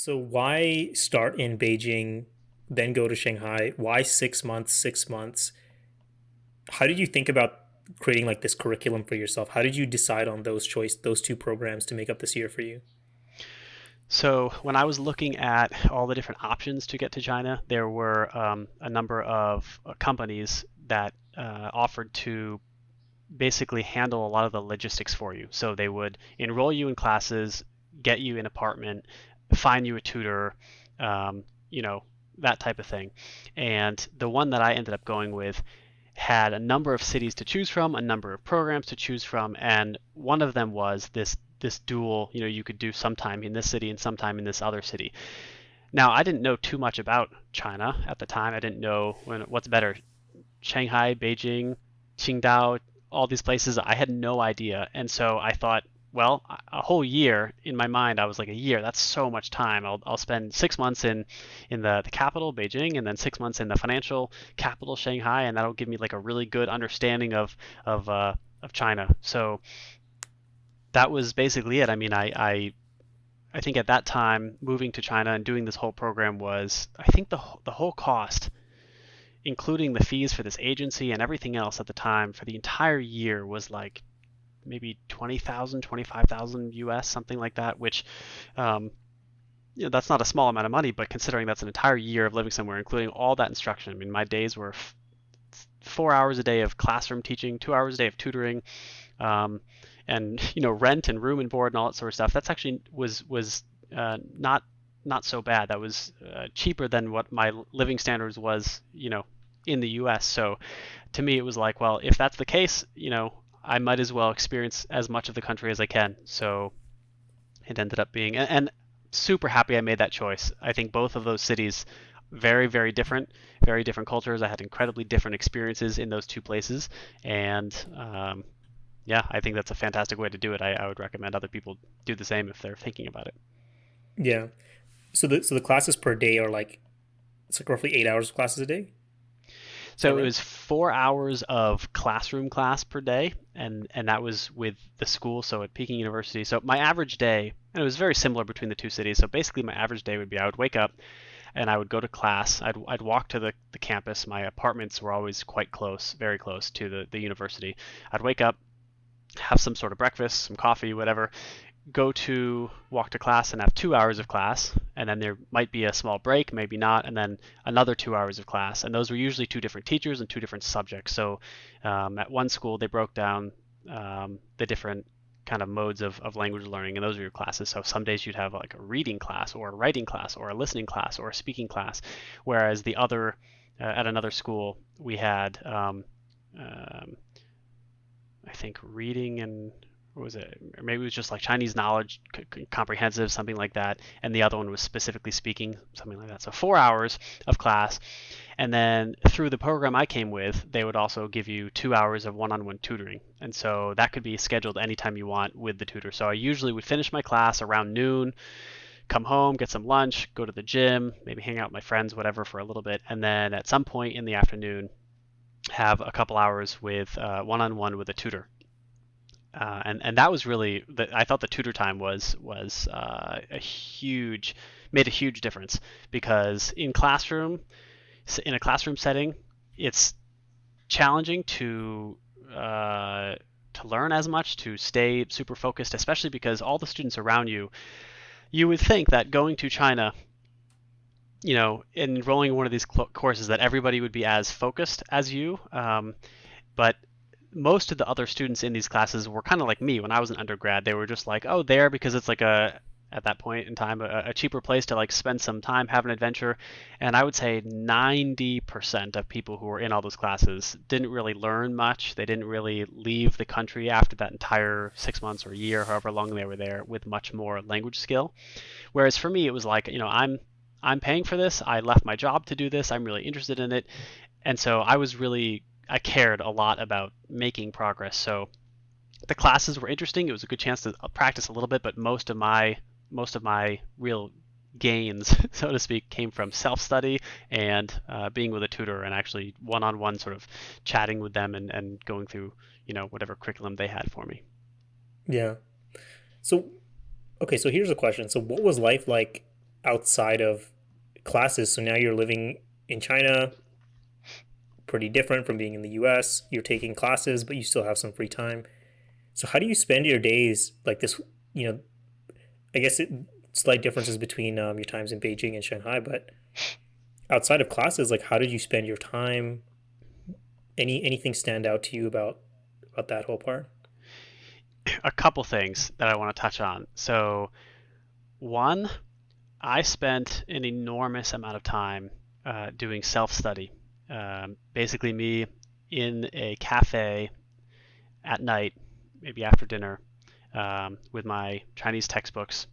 So why start in Beijing, then go to Shanghai? Why 6 months, 6 months? How did you think about creating like this curriculum for yourself? How did you decide on those two programs to make up this year for you? So when I was looking at all the different options to get to China, there were a number of companies that offered to basically handle a lot of the logistics for you. So they would enroll you in classes, get you an apartment, find you a tutor, um, you know, that type of thing. And the one that I ended up going with had a number of cities to choose from, a number of programs to choose from, and one of them was this dual, you could do sometime in this city and sometime in this other city. Now, I didn't know too much about China at the time. I didn't know what's better, Shanghai, Beijing, Qingdao, all these places. I had no idea. And so I thought, well, a whole year in my mind, I was like, a year, that's so much time. I'll spend 6 months in the capital, Beijing, and then 6 months in the financial capital, Shanghai, and that'll give me like a really good understanding of China. So that was basically it. I mean, I think at that time, moving to China and doing this whole program was, I think the whole cost, including the fees for this agency and everything else at the time for the entire year was like maybe 20,000, 25,000 US, something like that, which um, that's not a small amount of money, but considering that's an entire year of living somewhere, including all that instruction. I mean, my days were 4 hours a day of classroom teaching, 2 hours a day of tutoring, um, and rent and room and board and all that sort of stuff. That's actually was not so bad. That was cheaper than what my living standards was, in the U.S. So to me, it was like, well, if that's the case, I might as well experience as much of the country as I can. So it ended up being, and super happy I made that choice. I think both of those cities, very different cultures. I had incredibly different experiences in those two places, and yeah, I think that's a fantastic way to do it. I would recommend other people do the same if they're thinking about it. Yeah. So the classes per day are like it's like roughly 8 hours of classes a day. Is that So it right? was 4 hours of classroom class per day, and that was with the school. So at Peking University. So my average day, and it was very similar between the two cities. So basically, my average day would be I would wake up and I would go to class. I'd walk to the campus. My apartments were always quite close, very close to the university. I'd wake up, have some sort of breakfast, some coffee, whatever, go to walk to class and have 2 hours of class, and then there might be a small break, maybe not, and then another 2 hours of class. And those were usually two different teachers and two different subjects. So at one school, they broke down the different kind of modes of language learning, and those are your classes. So some days you'd have like a reading class or a writing class or a listening class or a speaking class, whereas the other at another school we had um, I think reading and what was it? Or maybe it was just like Chinese knowledge, comprehensive, something like that. And the other one was specifically speaking, something like that. So 4 hours of class. And then through the program I came with, they would also give you 2 hours of one on one tutoring. And so that could be scheduled anytime you want with the tutor. So I usually would finish my class around noon, come home, get some lunch, go to the gym, maybe hang out with my friends, whatever, for a little bit. And then at some point in the afternoon, have a couple hours with one on one with a tutor. And that was really I thought the tutor time was a huge made a huge difference because in a classroom setting it's challenging to learn as much, to stay super focused, especially because all the students around you would think that going to China, enrolling in one of these courses, that everybody would be as focused as you, but most of the other students in these classes were kind of like me when I was an undergrad. They were just like, oh, there because it's like at that point in time a cheaper place to like spend some time, have an adventure. And I would say 90% of people who were in all those classes didn't really learn much. They didn't really leave the country after that entire 6 months or a year, however long they were there, with much more language skill. Whereas for me, it was like, I'm paying for this. I left my job to do this. I'm really interested in it. And so I cared a lot about making progress. So the classes were interesting. It was a good chance to practice a little bit, but most of my real gains, so to speak, came from self-study and being with a tutor and actually one-on-one sort of chatting with them and going through, whatever curriculum they had for me. Yeah. So okay, so here's a question. So what was life like? outside of classes. So now you're living in China, pretty different from being in the US. You're taking classes, but you still have some free time. So how do you spend your days like this? You know, I guess slight differences between your times in Beijing and Shanghai, but outside of classes, like how did you spend your time? Anything stand out to you about that whole part? A couple things that I want to touch on. So, one, I spent an enormous amount of time doing self study. Basically, me in a cafe at night, maybe after dinner, with my Chinese textbooks,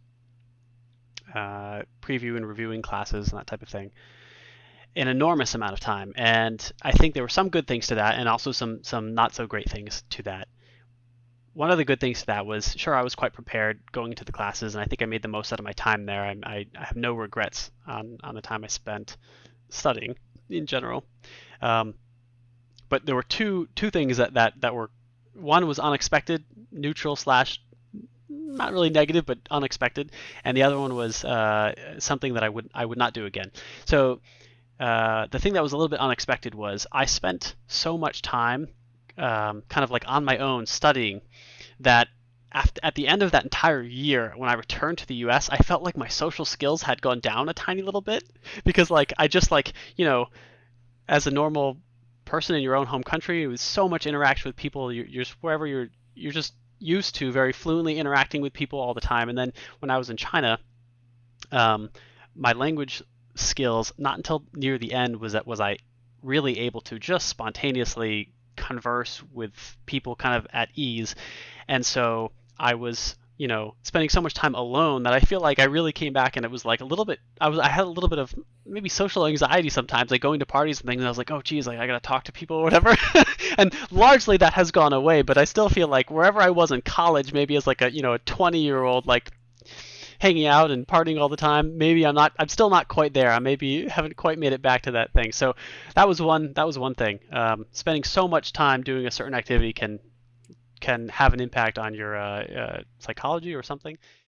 preview and reviewing classes and that type of thing. An enormous amount of time, and I think there were some good things to that, and also some not so great things to that. One of the good things to that was, sure, I was quite prepared going into the classes, and I think I made the most out of my time there. I have no regrets on the time I spent studying in general. Um, but there were two things that were, one was unexpected, neutral slash not really negative, but unexpected, and the other one was something that I would not do again. So the thing that was a little bit unexpected was I spent so much time kind of like on my own studying that at the end of that entire year, when I returned to the US, I felt like my social skills had gone down a tiny little bit because like I just like, as a normal person in your own home country, it was so much interaction with people. You're just wherever you're just used to very fluently interacting with people all the time. And then when I was in China, um, my language skills, not until near the end was I really able to just spontaneously converse with people kind of at ease. And so I was, spending so much time alone that I feel like I really came back and it was like a little bit, I had a little bit of maybe social anxiety sometimes, like going to parties and things, and I was like, oh geez, like I gotta talk to people or whatever. And largely that has gone away, but I still feel like wherever I was in college, maybe as like a 20-year-old, like hanging out and partying all the time, maybe I'm still not quite there. I maybe haven't quite made it back to that thing. So that was one thing. Spending so much time doing a certain activity can have an impact on your psychology or something.